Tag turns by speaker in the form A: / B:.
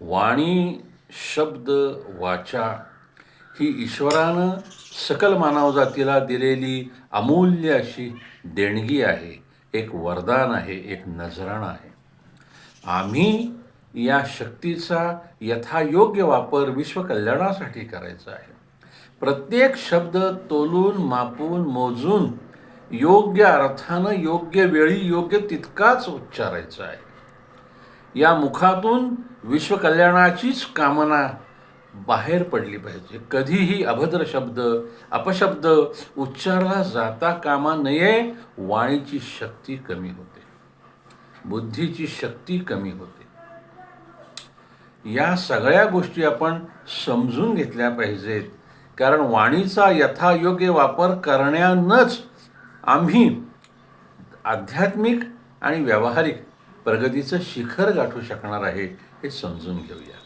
A: वाणी, शब्द, वाचा ही ईश्वरानं सकल मानवजातीला दिलेली अमूल्य अशी देणगी आहे, एक वरदान आहे, एक नजराणा आहे. आम्ही या शक्तीचा यथायोग्य वापर विश्वकल्याणासाठी करायचा आहे. प्रत्येक शब्द तोलून, मापून, मोजून योग्य अर्थानं, योग्य वेळी, योग्य तितकाच उच्चारायचा आहे. या मुखातून विश्वकल्याणाचीच कामना बाहेर पडली पाहिजे. कधीही अभद्र शब्द, अपशब्द उच्चारला जाता कामा नये. वाणीची शक्ती कमी होते, बुद्धीची शक्ती कमी होते. या सगळ्या गोष्टी आपण समजून घेतल्या पाहिजेत, कारण वाणीचा यथायोग्य वापर करण्यानंच आम्ही आध्यात्मिक आणि व्यावहारिक प्रगतीचं शिखर गाठू शकणार आहे, हे समजून घेऊया.